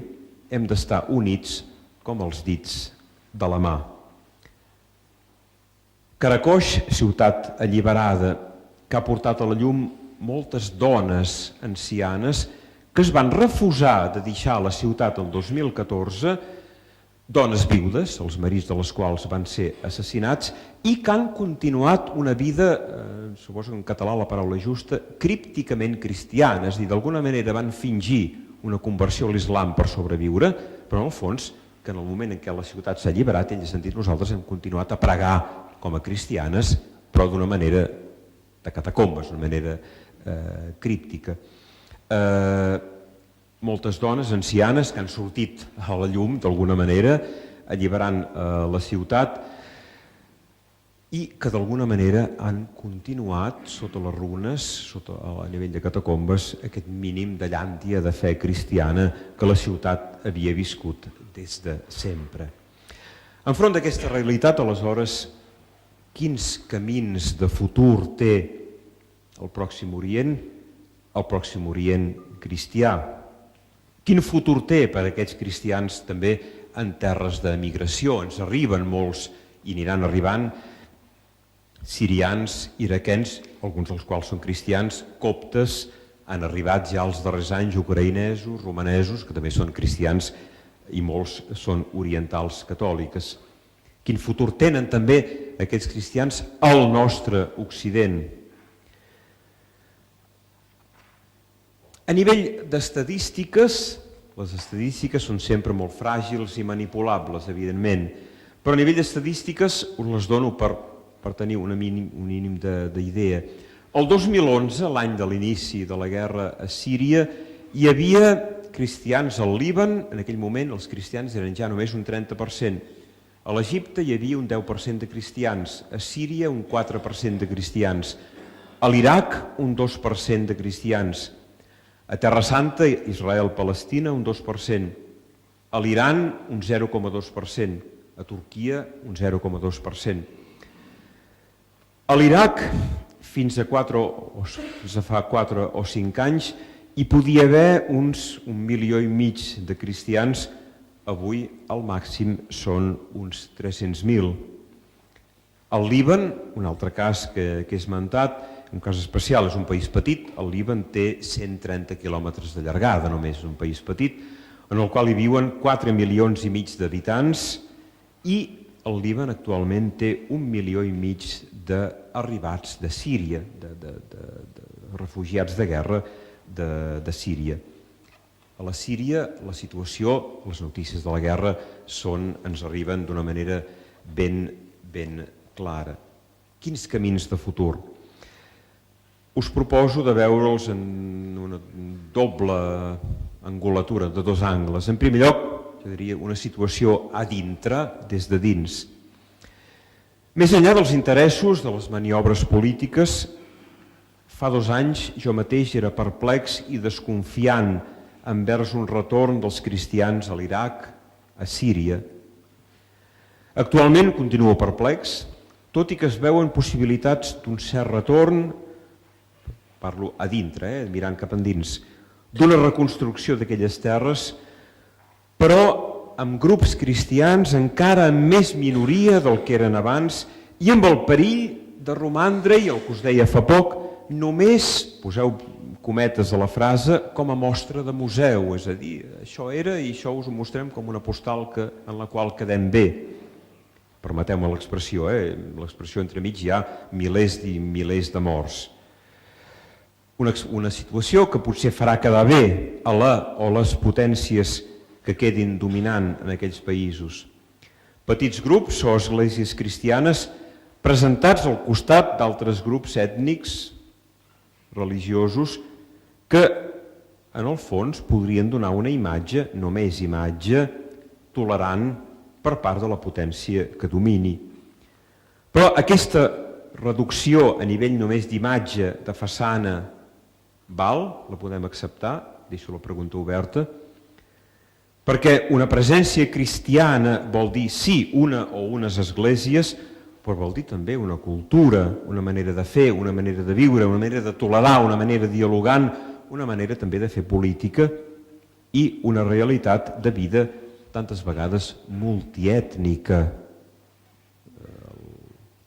hem d'estar units com els dits de la mà. Karakosh, ciutat alliberada, que ha portat a la llum moltes dones ancianes que es van refusar de deixar la ciutat el 2014, dones viudes, els marits de les quals van ser assassinats, i que han continuat una vida, suposo que en català la paraula justa, crípticament cristiana, és a dir, d'alguna manera van fingir una conversió a l'islam per sobreviure, però en el fons, que en el moment en què la ciutat s'ha alliberat, ell ha sentit, nosaltres hem continuat a pregar com a cristianes, però d'una manera de catacombes, d'una manera críptica. Moltes dones ancianes que han sortit a la llum d'alguna manera, alliberant la ciutat i que d'alguna manera han continuat sota les runes, a nivell de catacombes, aquest mínim de llàntia de fe cristiana que la ciutat havia viscut des de sempre. Enfront d'aquesta realitat, aleshores, quins camins de futur té el Pròxim Orient? El Pròxim Orient cristià. Quin futur té per a aquests cristians també en terres d'emigració? Ens arriben molts i aniran arribant sirians, iraquens, alguns dels quals són cristians, coptes, han arribat ja els darrers anys ucraïnesos, romanesos, que també són cristians i molts són orientals catòliques. Quin futur tenen també aquests cristians al nostre Occident? A nivell d'estadístiques, les estadístiques són sempre molt fràgils i manipulables, evidentment, però a nivell d'estadístiques us les dono per tenir un mínim d'idea. El 2011, l'any de l'inici de la guerra a Síria, hi havia cristians al Líban, en aquell moment els cristians eren ja només un 30%. A l'Egipte hi havia un 10% de cristians, a Síria un 4% de cristians, a l'Iraq un 2% de cristians, a Terra Santa, Israel-Palestina, un 2%. A l'Iran, un 0,2%. A Turquia, un 0,2%. A l'Iraq, fins a fa 4 o 5 anys, hi podia haver uns 1,5 milions de cristians. Avui, el màxim són uns 300.000. Al Líban, un altre cas que he esmentat, un cas especial, és un país petit, el Líban té 130 quilòmetres de llargada, només és un país petit, en el qual hi viuen 4,5 milions d'habitants i el Líban actualment té 1,5 milions d'arribats de Síria, de refugiats de guerra de Síria. A la Síria la situació, les notícies de la guerra ens arriben d'una manera ben clara. Quins camins de futur? Us proposo de veure'ls en una doble angulatura, de dos angles. En primer lloc, jo diria una situació a dintre, des de dins. Més enllà dels interessos, de les maniobres polítiques, fa 2 anys jo mateix era perplex i desconfiant envers un retorn dels cristians a l'Iraq, a Síria. Actualment continuo perplex, tot i que es veuen possibilitats d'un cert retorn, parlo a dintre, mirant cap endins, d'una reconstrucció d'aquelles terres, però amb grups cristians encara amb més minoria del que eren abans i amb el perill de romandre, i el que us deia fa poc, només, poseu cometes a la frase, com a mostra de museu, és a dir, això era i això us ho mostrem com una postal en la qual quedem bé. Permeteu-me l'expressió, l'expressió entremig hi ha milers i milers de morts. Una situació que potser farà quedar bé a la o les potències que quedin dominant en aquells països. Petits grups o esglésies cristianes presentats al costat d'altres grups ètnics, religiosos, que en el fons podrien donar una imatge, només imatge, tolerant per part de la potència que domini. Però aquesta reducció a nivell només d'imatge, de façana, val? La podem acceptar? Deixo la pregunta oberta. Perquè una presència cristiana vol dir, sí, una o unes esglésies, però vol dir també una cultura, una manera de fer, una manera de viure, una manera de tolerar, una manera dialogant, una manera també de fer política i una realitat de vida tantes vegades multiètnica.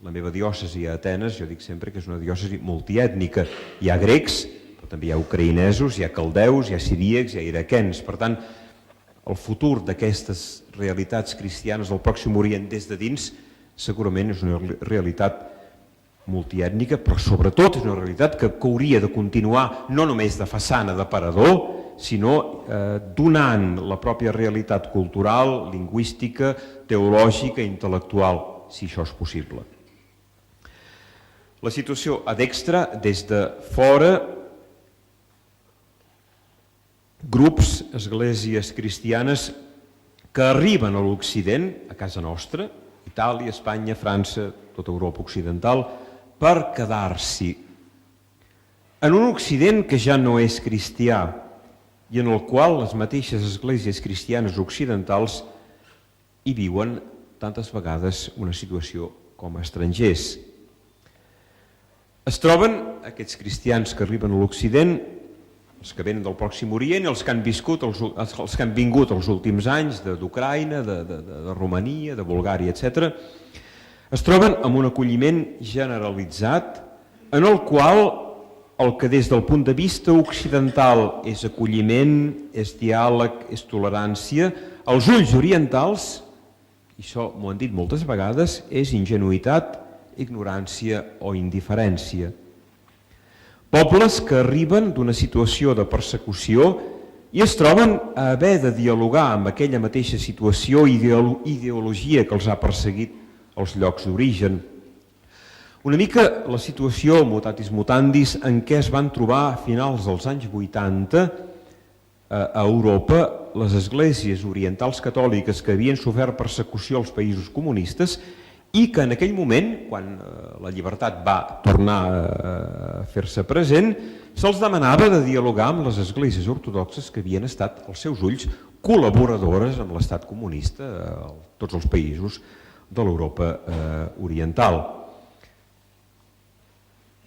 La meva diòcesi a Atenes, jo dic sempre que és una diòcesi multiètnica. Hi ha grecs, però també hi ha ucraïnesos, hi ha caldeus, hi ha siríacs, hi ha iraquens. Per tant, el futur d'aquestes realitats cristianes del Pròxim Orient des de dins segurament és una realitat multiètnica, però sobretot és una realitat que hauria de continuar no només de façana, d'aparador, sinó donant la pròpia realitat cultural, lingüística, teològica i intel·lectual, si això és possible. La situació a Dextre, des de fora, grups, esglésies cristianes que arriben a l'Occident, a casa nostra, Itàlia, Espanya, França, tota Europa occidental, per quedar-s'hi. En un Occident que ja no és cristià i en el qual les mateixes esglésies cristianes occidentals hi viuen tantes vegades una situació com a estrangers. Es troben aquests cristians que arriben a l'Occident, els que venen del Pròxim Orient i els que han vingut els últims anys d'Ucraïna, de Romania, de Bulgària, etc., es troben amb un acolliment generalitzat en el qual el que des del punt de vista occidental és acolliment, és diàleg, és tolerància, als ulls orientals, i això m'ho han dit moltes vegades, és ingenuïtat, ignorància o indiferència. Pobles que arriben d'una situació de persecució i es troben a haver de dialogar amb aquella mateixa situació i ideologia que els ha perseguit als llocs d'origen. Una mica la situació, mutatis mutandis, en què es van trobar a finals dels anys 80 a Europa les esglésies orientals catòliques que havien sofert persecució als països comunistes i que en aquell moment, quan la llibertat va tornar a fer-se present, se'ls demanava de dialogar amb les esglésies ortodoxes que havien estat, als seus ulls, col·laboradores amb l'estat comunista a tots els països de l'Europa oriental.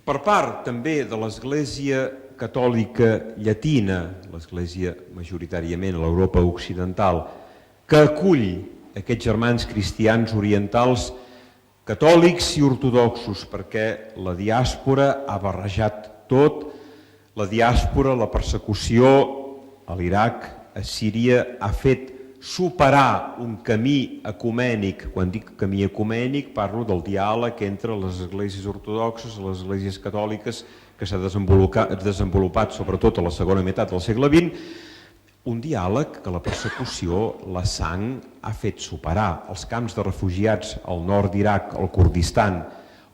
Per part també de l'Església Catòlica Llatina, l'Església majoritàriament a l'Europa occidental, que acull aquests germans cristians orientals catòlics i ortodoxos, perquè la diàspora ha barrejat tot, la diàspora, la persecució a l'Iraq, a Síria, ha fet superar un camí ecumènic. Quan dic camí ecumènic parlo del diàleg entre les esglésies ortodoxes i les esglésies catòliques que s'ha desenvolupat sobretot a la segona meitat del segle XX, un diàleg que la persecució, la sang, ha fet superar. Els camps de refugiats al nord d'Iraq, al Kurdistan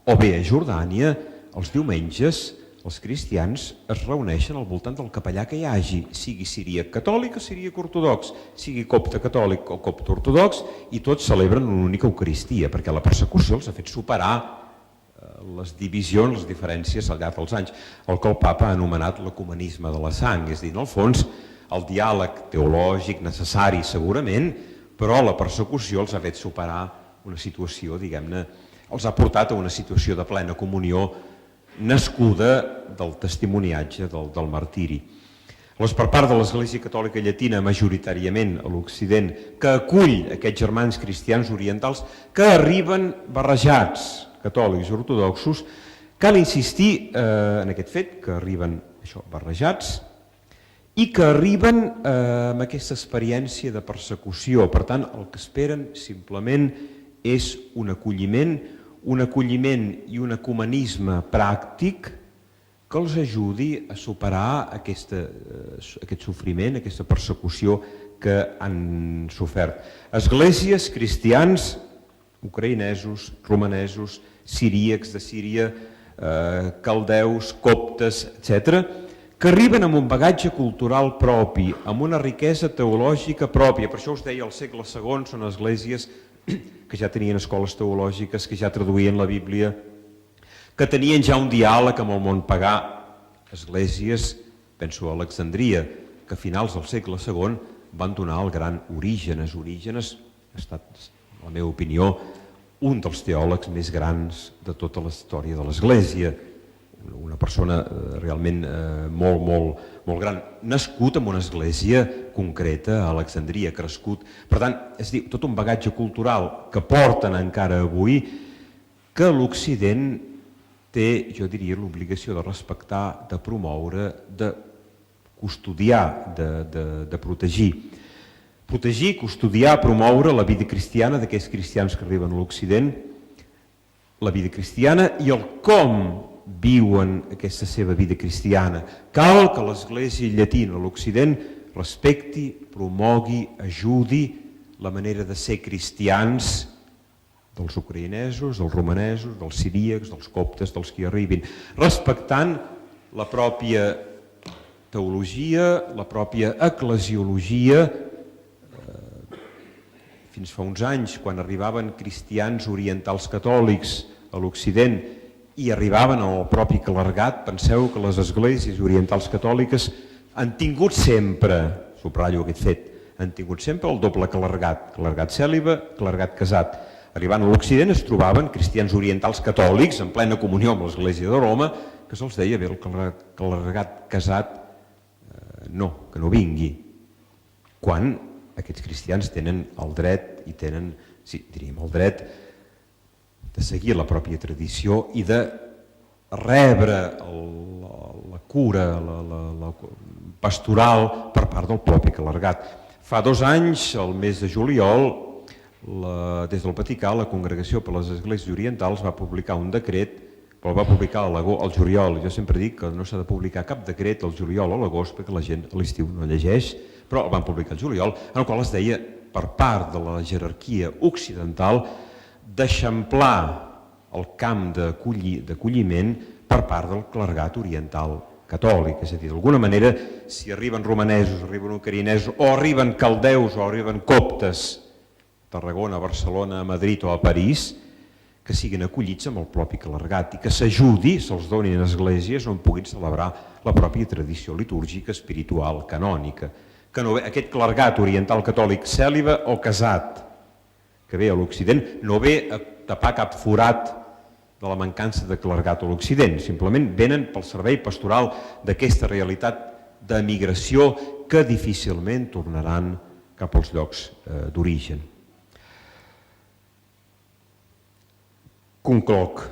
o bé a Jordània, els diumenges els cristians es reuneixen al voltant del capellà que hi hagi, sigui siríac catòlic o siríac ortodox, sigui copte catòlic o copte ortodox, i tots celebren una única eucaristia, perquè la persecució els ha fet superar les divisions, les diferències al llarg dels anys, el que el papa ha anomenat l'ecumenisme de la sang, és a dir, en el fons, el diàleg teològic necessari segurament, però la persecució els ha fet superar una situació, diguem-ne, els ha portat a una situació de plena comunió nascuda del testimoniatge del martiri. Per part de l'Església Catòlica Llatina, majoritàriament a l'Occident, que acull aquests germans cristians orientals que arriben barrejats, catòlics i ortodoxos, cal insistir en aquest fet, que arriben barrejats, i que arriben amb aquesta experiència de persecució. Per tant, el que esperen simplement és un acolliment i un ecumenisme pràctic que els ajudi a superar aquest sofriment, aquesta persecució que han sofert. Esglésies, cristians, ucraïnesos, romanesos, siríacs de Síria, caldeus, coptes, etc., que arriben amb un bagatge cultural propi, amb una riquesa teològica pròpia. Per això us deia, al segle II són esglésies que ja tenien escoles teològiques, que ja traduïen la Bíblia, que tenien ja un diàleg amb el món pagà, esglésies, penso a Alexandria, que a finals del segle II van donar el gran Orígenes. Orígenes ha estat, en la meva opinió, un dels teòlegs més grans de tota la història de l'Església, una persona realment molt gran, nascut en una església concreta a Alexandria, crescut. Per tant, és dir, tot un bagatge cultural que porten encara avui, que l'Occident té, jo diria, l'obligació de respectar, de promoure, de custodiar, de protegir. Protegir, custodiar, promoure la vida cristiana d'aquells cristians que arriben a l'Occident, la vida cristiana i el com viuen aquesta seva vida cristiana. Cal que l'Església Llatina a l'Occident respecti, promogui, ajudi la manera de ser cristians dels ucraïnesos, dels romanesos, dels siríacs, dels coptes, dels que hi arribin, respectant la pròpia teologia, la pròpia eclesiologia. Fins fa uns anys, quan arribaven cristians orientals catòlics a l'Occident i arribaven al propi clergat, penseu que les esglésies orientals catòliques han tingut sempre, subratllo aquest fet, han tingut sempre el doble clergat, clergat cèlibe, clergat casat. Arribant a l'Occident es trobaven cristians orientals catòlics en plena comunió amb l'Església de Roma, que se'ls deia bé el clergat casat, no, que no vingui. Quan aquests cristians tenen el dret, i tenen, sí, diríem el dret, de seguir la pròpia tradició i de rebre la cura, la pastoral per part del propi clergat. Fa 2 anys, el mes de juliol, des del Vaticà, la Congregació per les Esglésies Orientals va publicar un decret, però el va publicar al juliol. Jo sempre dic que no s'ha de publicar cap decret al juliol o a l'agost perquè la gent a l'estiu no llegeix, però el van publicar al juliol, en el qual es deia, per part de la jerarquia occidental, d'eixamplar el camp d'acolliment per part del clergat oriental catòlic. És a dir, d'alguna manera, si arriben romanesos, arriben ucraïnesos, o arriben caldeus, o arriben coptes, a Tarragona, a Barcelona, a Madrid o a París, que siguin acollits amb el propi clergat i que s'ajudi, se'ls donin esglésies on puguin celebrar la pròpia tradició litúrgica, espiritual, canònica. Que no ve, aquest clergat oriental catòlic cèlibe o casat que ve a l'Occident no ve a tapar cap forat de la mancança de clergat a l'Occident, simplement venen pel servei pastoral d'aquesta realitat d'emigració que difícilment tornaran cap als llocs d'origen. Concloc.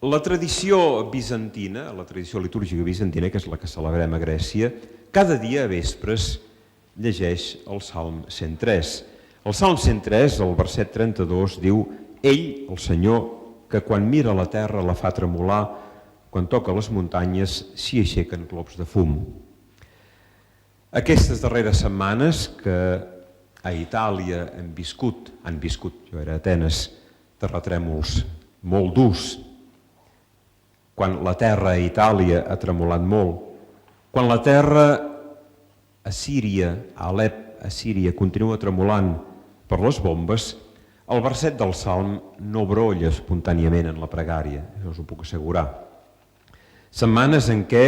La tradició bizantina, la tradició litúrgica bizantina, que és la que celebrem a Grècia, cada dia a vespres llegeix el Salm 103. El Salm 103, el verset 32, diu: Ell, el Senyor, que quan mira la terra la fa tremolar, quan toca les muntanyes s'hi aixequen globs de fum. Aquestes darreres setmanes que a Itàlia han viscut, jo era a Atenes, terratrèmols molt durs, quan la terra a Itàlia ha tremolat molt, quan la terra a Síria, a Alep, a Síria, continua tremolant per les bombes, el verset del Salm no brolla espontàniament en la pregària, això us ho puc assegurar. Setmanes en què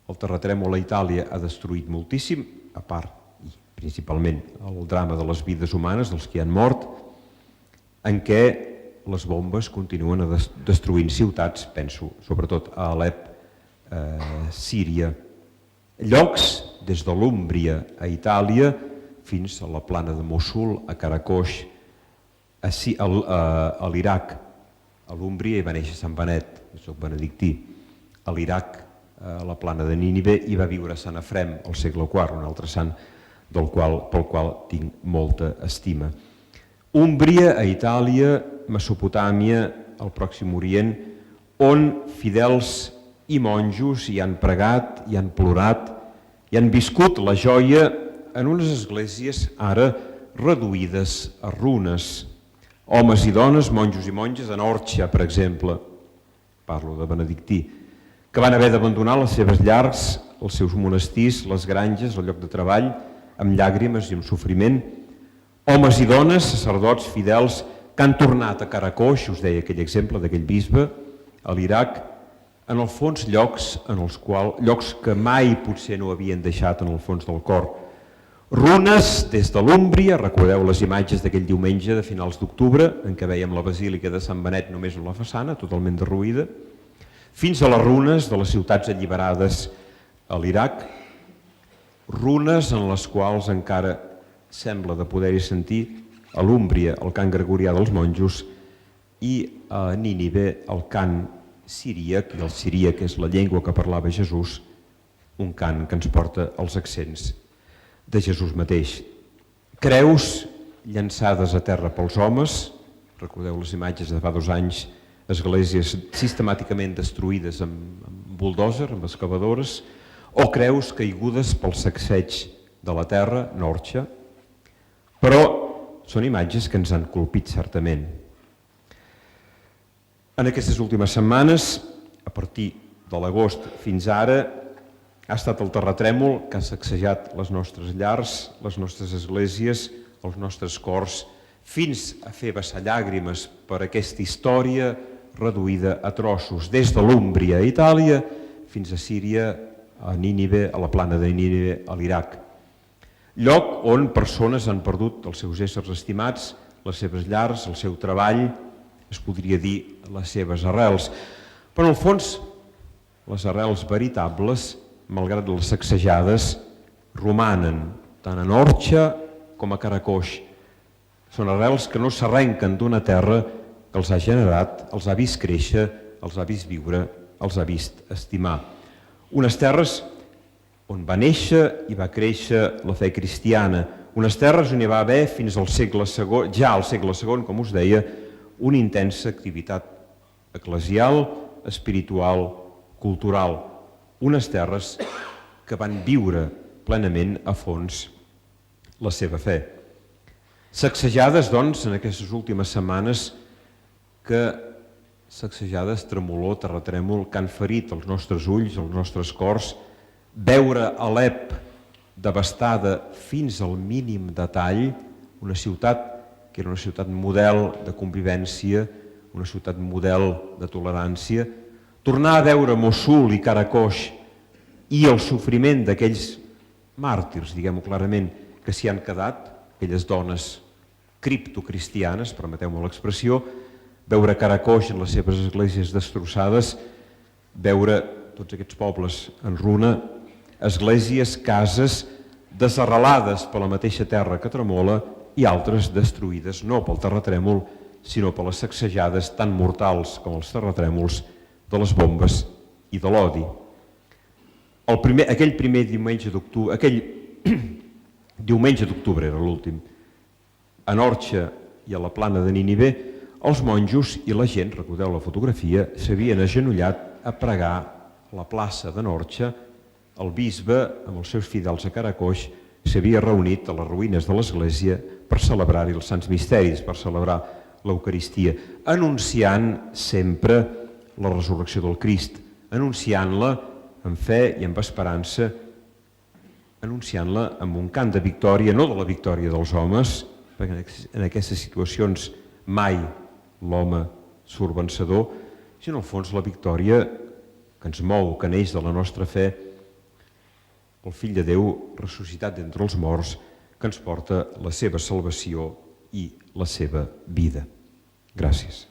el terratrèmol a Itàlia ha destruït moltíssim, a part, i principalment, el drama de les vides humanes, dels que han mort, en què les bombes continuen destruint ciutats, penso sobretot a Alep, Síria, llocs des de l'Úmbria a Itàlia fins a la plana de Mossul, a Karakosh, a l'Iraq. A l'Úmbria hi va néixer Sant Benet, jo soc benedictí. A l'Iraq, a la plana de Nínive, hi va viure Sant Efrem al segle IV, un altre sant pel qual tinc molta estima. Úmbria, a Itàlia, Mesopotàmia, al Pròxim Orient, on fidels i monjos hi han pregat, hi han plorat, hi han viscut la joia en unes esglésies ara reduïdes a runes. Homes i dones, monjos i monges, en Orxia, per exemple, parlo de benedictí, que van haver d'abandonar les seves llars, els seus monestirs, les granges, el lloc de treball, amb llàgrimes i amb sofriment. Homes i dones, sacerdots, fidels, que han tornat a Karakosh, us deia aquell exemple d'aquell bisbe, a l'Iraq, en el fons llocs que mai potser no havien deixat en el fons del cor. Runes des de l'Úmbria, recordeu les imatges d'aquell diumenge de finals d'octubre, en què veiem la basílica de Sant Benet només en la façana, totalment derruïda, fins a les runes de les ciutats alliberades a l'Iraq, runes en les quals encara sembla de poder-hi sentir a l'Úmbria el cant gregorià dels monjos i a Nínive el cant siríac, i el siríac és la llengua que parlava Jesús, un cant que ens porta als accents de Jesús mateix. Creus llançades a terra pels homes, recordeu les imatges de fa 2 anys, esglésies sistemàticament destruïdes amb buldòzer, amb excavadores, o creus caigudes pel sacseig de la terra, Norxa, però són imatges que ens han colpit certament. En aquestes últimes setmanes, a partir de l'agost fins ara, ha estat el terratrèmol que ha sacsejat les nostres llars, les nostres esglésies, els nostres cors, fins a fer vessar llàgrimes per aquesta història reduïda a trossos, des de l'Úmbria a Itàlia fins a Síria, a Nínive, a la plana de Nínive, a l'Iraq. Lloc on persones han perdut els seus éssers estimats, les seves llars, el seu treball, es podria dir les seves arrels. Però en el fons, les arrels veritables, malgrat les sacsejades, romanen tant a Norxa com a Karakosh. Són arrels que no s'arrenquen d'una terra que els ha generat, els ha vist créixer, els ha vist viure, els ha vist estimar. Unes terres on va néixer i va créixer la fe cristiana, unes terres on hi va haver fins al segle II, ja al segle II, com us deia, una intensa activitat eclesial, espiritual, cultural. Unes terres que van viure plenament a fons la seva fe. Sacsejades, doncs, en aquestes últimes setmanes, sacsejades, tremolor, terratrèmol, que han ferit els nostres ulls, els nostres cors, veure Alep devastada fins al mínim detall, una ciutat que era una ciutat model de convivència, una ciutat model de tolerància, tornar a veure Mossul i Karakosh i el sofriment d'aquells màrtirs, diguem-ho clarament, que s'hi han quedat, aquelles dones criptocristianes, permeteu-me l'expressió, veure Karakosh en les seves esglésies destrossades, veure tots aquests pobles en runa, esglésies, cases desarrelades per la mateixa terra que tremola i altres destruïdes no pel terratrèmol, sinó per les sacsejades tan mortals com els terratrèmols de les bombes i de l'odi. Aquell primer diumenge d'octubre, aquell diumenge d'octubre era l'últim, a Norxa i a la plana de Nínive, els monjos i la gent, recordeu la fotografia, s'havien agenollat a pregar a la plaça de Norxa. El bisbe, amb els seus fidels a Karakosh, s'havia reunit a les ruïnes de l'església per celebrar-hi els sants misteris, per celebrar l'Eucaristia, anunciant sempre la resurrecció del Crist, anunciant-la amb fe i amb esperança, anunciant-la amb un cant de victòria, no de la victòria dels homes, perquè en aquestes situacions mai l'home surt vencedor, sinó al fons la victòria que ens mou, que neix de la nostra fe, el Fill de Déu ressuscitat d'entre els morts, que ens porta la seva salvació i la seva vida. Gràcies.